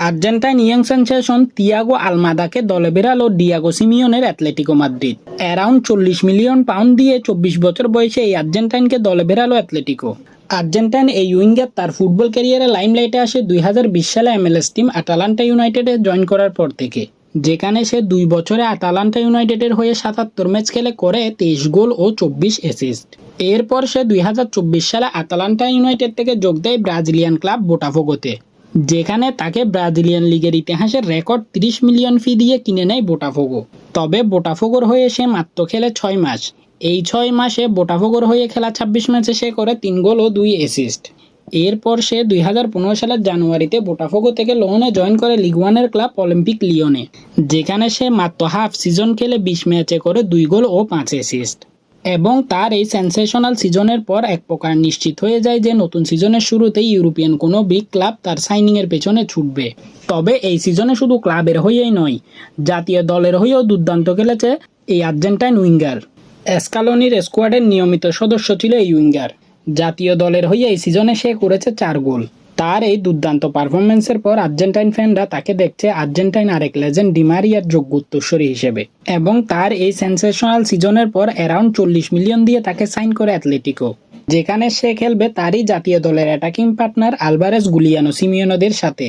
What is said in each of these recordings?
Argentine young sensation Tiago আলমাদাকে দলে বেরালো ডিয়াগো সিমিওনের Atletico Madrid. Around 40 million pound দিয়ে 24 বছর বয়সে এই আর্জেন্টাইনকে দলে বেরালো অ্যাটলেটিকো। আর্জেন্টাইন এই উইঙ্গার তার ফুটবল ক্যারিয়ারে লাইমলাইটে আসে 2020 সালে MLS টিম আটালান্টা ইউনাইটেডে জয়েন করার পর থেকে, যেখানে সে 2 বছরে আটালান্টা ইউনাইটেডের হয়ে 77 ম্যাচ খেলে করে 23 গোল ও 24 অ্যাসিস্ট। এরপর সে 2024 সালে আটালান্টা ইউনাইটেড থেকে যোগ দেয় ব্রাজিলিয়ান ক্লাব বোটাফোগোতে, যেখানে তাকে ব্রাজিলিয়ান লিগের ইতিহাসের রেকর্ড 30 মিলিয়ন ফি দিয়ে কিনে নেয় বোটাফোগো। তবে বোটাফোগোর হয়ে সে মাত্র খেলে 6 মাস। এই 6 মাসে বোটাফোগোর হয়ে খেলা 26 ম্যাচে সে করে 3 গোল ও 2 অ্যাসিস্ট। এরপর সে 2015 সালের জানুয়ারিতে বোটাফোগো থেকে লোনে জয়েন করে লিগ ওয়ানের ক্লাব অলিম্পিক লিওনে, যেখানে সে মাত্র হাফ সিজন খেলে 20 ম্যাচে করে 2 গোল ও 5 অ্যাসিস্ট। এবং তার এই সেন্সেশনাল সিজনের পর এক প্রকার নিশ্চিত হয়ে যায় যে নতুন সিজনের শুরুতেই ইউরোপিয়ান কোনো বিগ ক্লাব তার সাইনিংয়ের পেছনে ছুটবে। তবে এই সিজনে শুধু ক্লাবের হয়েই নয়, জাতীয় দলের হয়েও দুর্দান্ত খেলেছে এই আর্জেন্টাইন উইঙ্গার। এসকালোনির স্কোয়াডের নিয়মিত সদস্য ছিল এই উইঙ্গার। জাতীয় দলের হয়ে এই সিজনে সে করেছে 4 গোল। তার এই দুর্দান্ত পারফরমেন্সের পর আর্জেন্টাইন ফ্যানরা তাকে দেখছে আর্জেন্টাইন আরেক লেজেন্ড ডিমারিয়ার যোগ্য উত্তরসূরি হিসেবে। এবং তার এই সেন্সেশনাল সিজনের পর অ্যারাউন্ড 40 মিলিয়ন দিয়ে তাকে সাইন করে অ্যাটলেটিকো, যেখানে সে খেলবে তারই জাতীয় দলের অ্যাটাকিং পার্টনার আলভারেজ গুলিয়ানো সিমিওনোদের সাথে।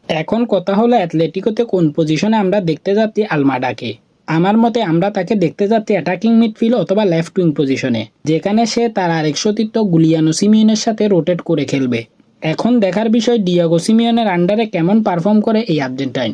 এখন কথা হলো অ্যাটলেটিকোতে কোন পজিশনে আমরা দেখতে যাচ্ছি আলমাডাকে। আমার মতে আমরা তাকে দেখতে যাচ্ছি অ্যাটাকিং মিডফিল্ড অথবা লেফট উইং পজিশনে, যেখানে সে তার আরেক সতীর্থ গুলিয়ানো সিমিওনের সাথে রোটেট করে খেলবে। এখন দেখার বিষয় ডিয়াগো সিমিওনের আন্ডারে কেমন পারফর্ম করে এই আর্জেন্টাইন।